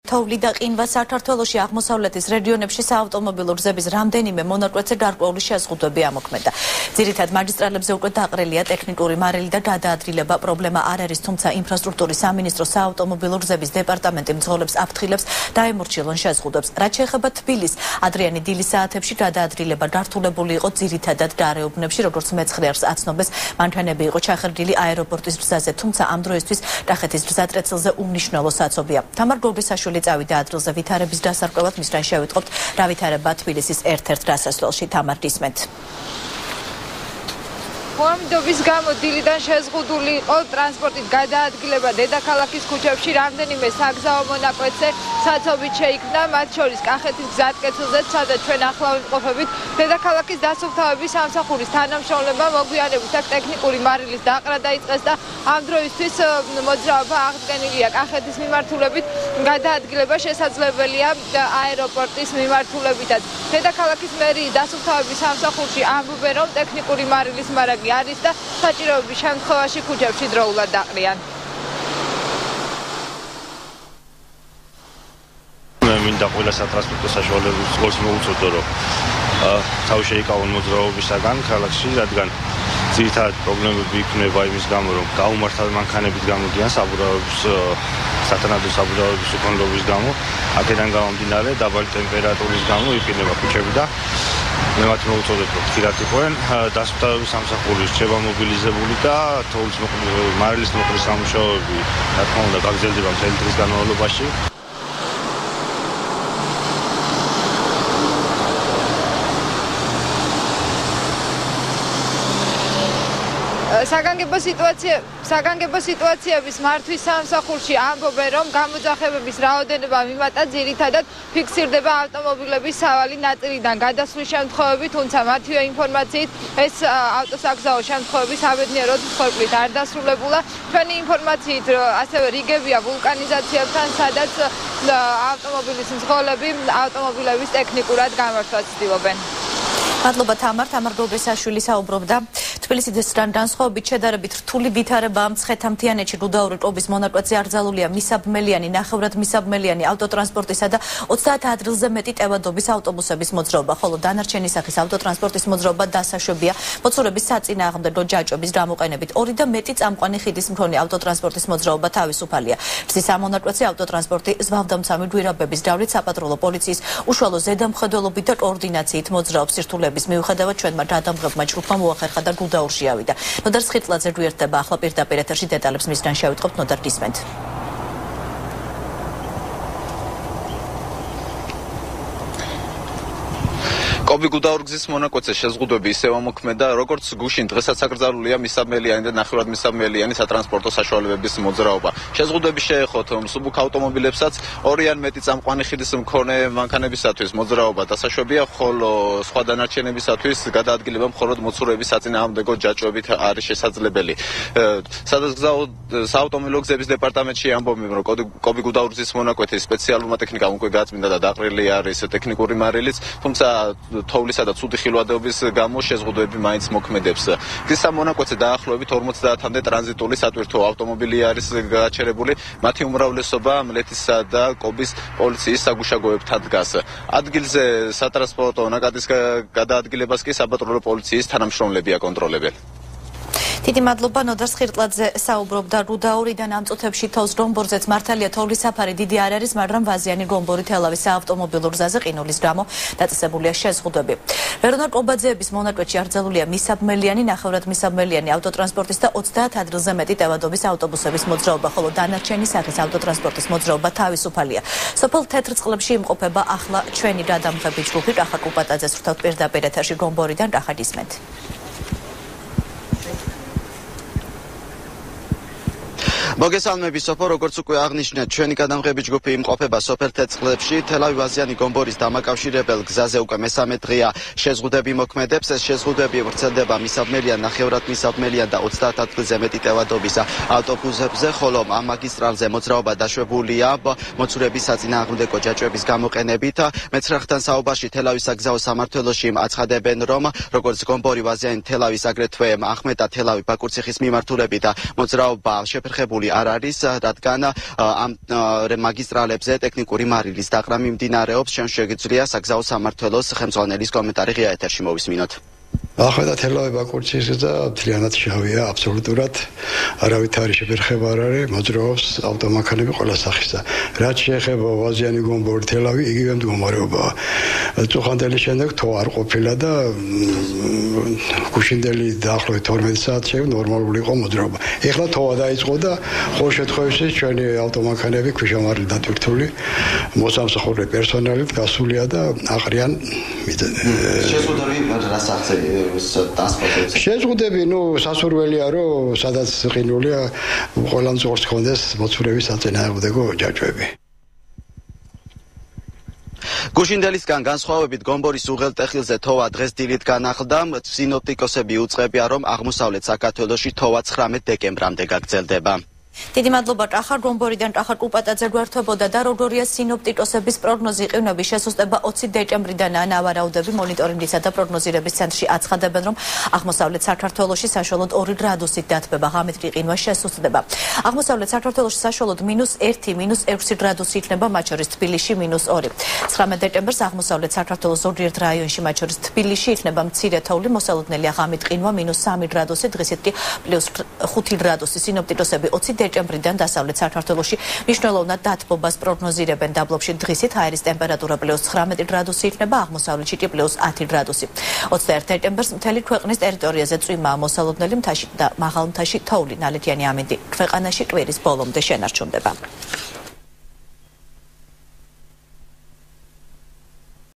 თოვლი და ყინვა საქართველოში აღმოსავლეთის რეგიონებში საავტომობილო გზების რამდენიმე მონაკვეთზე გარკვეული შეზღუდვები ამოქმედა. ძირითად მაგისტრალებზე უკვე დაყრილია ტექნიკური მარილი და გადაადგილება პრობლემა არ არის, თუმცა ინფრასტრუქტურის სამინისტრო საავტომობილო გზების დეპარტამენტი მძღოლებს აფრთხილებს დაემორჩილონ შეზღუდვებს. რაც შეეხება თბილისს, ადრიანი დილის საათებში გადაადგილება გართულებული იყო ძირითადად გარეუბნებში, როგორც მეცხრე არს აცნობეს, მანქანები იყო ჩახერგილი აეროპორტის გზაზე, თუმცა ამ დროისთვის კახეთის გზატკეცილზე უმნიშვნელო საცობია. თამარ გოგრისაშვილი წავიდა ადგილზე ვითარების დასარკვევად, მისგან შევიტყობთ რა ვითარება თბილისის ერთ-ერთ დასასვლელში. თამარ, გისმენთ. მოამბობის გამო დილიდან შეზღუდული იყო ტრანსპორტის გადაადგილება დედაქალაქის ქუჩებში, რამდენიმე საგზაო მონაკვეთზე საცობით შეიქმნა, მათ შორის კახეთის გზატკეცილზეც, სადაც ჩვენ ახლა ვიმყოფებით. დედაქალაქის დასუფთავების სამსახურის თანამშრომლებმა მოგვიანებით აქ ტექნიკური მარილის დაყრა დაიწყეს და ამ დროისთვის მოძრაობა აღდგენილია კახეთის მიმართულებით. გადაადგილება შესაძლებელია აეროპორტის მიმართულებითაც. დედაქალაქის მერიის დასუფთავების სამსახურში ამბობენ, რომ ტექნიკური მარილის მარაგი არის და საჭიროების შემთხვევაში ქუჩებში დროულად დაყრიან. მინდა ყველა სატრანსპორტო საშუალების გულს მოუწოდო, რომ თავი შეიკავონ მოძრაობისაგან ქალაქში, რადგან ძირითადად პრობლემები იქნება იმის გამო, რომ გაუმართალ მანქანებით გამოდიან საბურავების სათანადო საბურავების უქონლობის გამო, აქედან გამომდინარე დაბალი ტემპერატურის გამო იყინება ქუჩები და მე მათ მოუწოდებ, რომ ხშირად იყვნენ დასუფთავების სამსახური რჩება მობილიზებული და თოვლის მარილის მოყრის სამუშაოები რა თქმა უნდა გაგრძელდება მთელი დღის განმავლობაში. საგანგებო სიტუაციების მართვის სამსახურში ამბობენ, რომ გამოძახებების რაოდენობა მიმატა, ძირითადად ფიქსირდება ავტომობილების სავალი ნაწილიდან გადასვლის შემთხვევები, თუმცა მათივე ინფორმაციით ეს ავტოსაგზაო შემთხვევები საბედნიეროდ მსხვერპლით არ დასრულებულა. ჩვენი ინფორმაციით ასევე რიგებია ვულკანიზაციებთან, სადაც ავტომობილის მძღოლები ავტომობილების ტექნიკურად გამართვას ცდილობენ. მადლობა თამარ. თამარ გოგრისაშვილი საუბრობდა თბილისიდან განსხვავებით შედარებით რთული ვითარება მცხეთა-მთიანეთში გუდაური ყობის მონაკვეთზე აკრძალულია მისაბმელიანი, ნახევრად მისაბმელიანი ავტოტრანსპორტისა და 30 ადგილზე მეტი ტევადობის ავტობუსების მოძრაობა, ხოლო დანარჩენი სახის ავტოტრანსპორტის მოძრაობა დასაშვებია მოცურების საწინააღმდეგო ჯაჭვების გამოყენებით. 2 და მეტი წამყვანი ხიდის მქონე ავტოტრანსპორტის მოძრაობა თავისუფალია. გზის ამ მონაკვეთზე ავტოტრანსპორტი ზვავდამცამი გვირაბების დავრით საპატრულო პოლიციის უშუალო ზედამხედველობით და კოორდინაციით მოძრაობს. სირთულეების მიუხედავად ჩვენმა გადამღებმა ჯგუფმა მოახერხა და გუდაურში ავიდა. ნოდარ სხირტლაძე გვერდება ახლა პირდაპირ ეთერში დეტალებს მისგან შევიტყობთ. ნოდარ, გისმენთ. კობი გუდაურგზის მონაკვეთზე შეზღუდვები ისევ ამოქმედა, როგორც გუშინ დღესაც აკრძალულია მისაბმელიანი და ნახევრად მისაბმელიანი სატრანსპორტო საშუალებების მოძრაობა. შეზღუდვები შეეხოთ მსუბუქ ავტომობილებსაც, 2 ან მეტი წამყვანი ხიდის მქონე მანქანებისათვის მოძრაობა დასაშვებია, ხოლო სხვა დანარჩენებისათვის გადაადგილება მხოლოდ მოცურების საწინააღმდეგო ჯაჭვებით არის შესაძლებელი. სადაზგზაო საავტომობილო გზების დეპარტამენტში ამბობენ, რომ კობი გუდაურგზის მონაკვეთის სპეციალურმა ტექნიკამ უკვე გაწმინდა და დაყრილი არის ტექნიკური მარილიც, თუმცა თოვლისა და ცუდი ხილვადობის გამო შეზღუდვები მაინც მოქმედებს. გზის ამ მონაკვეთზე დაახლოებით 50-მდე ტრანზიტული სატვირთო ავტომობილი არის გაჩერებული, მათი უმრავლესობა მლეთისა და კობის პოლიციის საგუშაგოებთან დგას. ადგილზე სატრანსპორტო ნაკადის გადაადგილებას კი საპატრულო პოლიციის თანამშრომლები აკონტროლებენ. დიდი მადლობა. ნოდარ სხირტლაძე საუბრობდა გუდაურიდან. ამ წუთებში თოვს გომბორზეც მართალია თოვლის საფარი დიდი არ არის, მაგრამ ვაზიანი გომბორი თელავის საავტომობილო გზაზე ყინულის გამო დაწესებულია შეზღუდვები. ვერონარ ყობაძეების მონაკვეთში აკრძალულია მისაბმელიანი, ნახევრად მისაბმელიანი ავტოტრანსპორტის და 30 ადგილზე მეტი ტევადობის ავტობუსების მოძრაობა, ხოლო დანარჩენი სახის ავტოტრანსპორტის მოძრაობა თავისუფალია. სოფელ თეთრწყლებში იმყოფება ახლა ჩვენი გადამღები ჯგუფი. კახა კუპატაძეს ვრთავთ პირდაპირ ეთერში გომბორიდან. კახა, გისმენთ. მოგესალმები სოფო, როგორც უკვე აღნიშნეთ, ჩვენი გადამღები ჯგუფი იმყოფება სოფელ თეთრწყლებში, თელავი-ვაზიანი გომბორის დამაკავშირებელ გზაზე უკვე მესამე დღეა შეზღუდვები მოქმედებს. ეს შეზღუდვები ვრცელდება მისაბმელიან, ნახევრად მისაბმელიან და 30 ადგილზე მეტი ტევადობის ავტობუსებზე, ხოლო ამ მაგისტრალზე მოძრაობა დაშვებულია მოცურების საწინააღმდეგო ჯაჭვების გამოყენებით. მეცხრეებთან საუბარში თელავის საგზაო სამმართველოში აცხადებენ, რომ როგორც გომბორი-ვაზიანი თელავის, აგრეთვე ახმეტა თელავი ბაკურციხის მიმართულებით მოძრაობა შეფერხებული მიღებული არ არის, რადგან ამ მაგისტრალებზე ტექნიკური მარილის დაყრა მიმდინარეობს. Ჩვენ შეგიძლია საგზაო სამმართველოს ხელმძღვანელის კომენტარი ღია ეთერში მოვისმინოთ. ახლა თელავება კურსის და მთლიანად შავია აბსოლუტურად არავითარი შეფერხება არ არის მოძრაობს ავტომანქანები ყველა სახისა რაც შეეხება ვაზიანი გომბორი თელავი იგივე მდგომარეობაა წუხანდელი შემდეგ თო არ ყოფილა და გუშინდელი დაახლოებით 12 საათი ნორმალური იყო მოძრაობა ეხლა თოა დაიწყო და ყოველ შემთხვევაში ჩვენი ავტომანქანები ქვიშამარილ დატვირთული მოსამსახურე პერსონალით გასულია და აყრიან შეზღუდები რა სახზე შეზღუდები, სასურველია, რომ სადაც ყინულია, ყველამ ზორს ჰქონდეს მოცურების საწინააღმდეგო ჯაჭვები. გუშინდელისგან განსხვავებით გომბორის უღელტეხილზე თოვა დღეს დილით განახლდა. სინოპტიკოსები უწყებიან, რომ აღმოსავლეთ საქართველოში თოვა 19 დეკემბრამდე გაგრძელდება. დიდი მადლობა ჭახარ გომბორიდან ჭახარ კუპატაძე გვერდებოდა და როგორია სინოპტიკოსების პროგნოზი ყინვების შესუსტება 20 დეკემბრიდანაა ნავარაუდები მონიტორინგისა და პროგნოზირების ცენტრში აცხადებენ რომ აღმოსავლეთ საქართველოში საშუალოდ 2 გრადუსით დათბება ღამით ყინვა შესუსტდება აღმოსავლეთ საქართველოში საშუალოდ -1 -6 გრადუსი იქნება მათ შორის თბილისში -2 19 დეკემბერს აღმოსავლეთ საქართველოს ზოგიერთ რაიონში მათ შორის თბილისში იქნება მცირე თოვლი მოსალოდნელია ღამით ყინვა -3 გრადუსი დღისით კი +5 გრადუსი სინოპტიკოსები 20 დეკემბრიდან დასავლეთ საქართველოში მნიშვნელოვნად დათბობას პროგნოზირებენ დაბლობში დღისით აირის ტემპერატურა +19 გრადუსი იქნება აღმოსავლეთში კი +10 გრადუსი 21 დეკემბერს მთელი ქვეყნის ტერიტორიაზე წვიმაა მოსალოდნელი მთაში და მაღალ მთაში თოვლი ნალექიანი ამინდი ქვეყანაში კვირის ბოლომდე შენარჩუნდება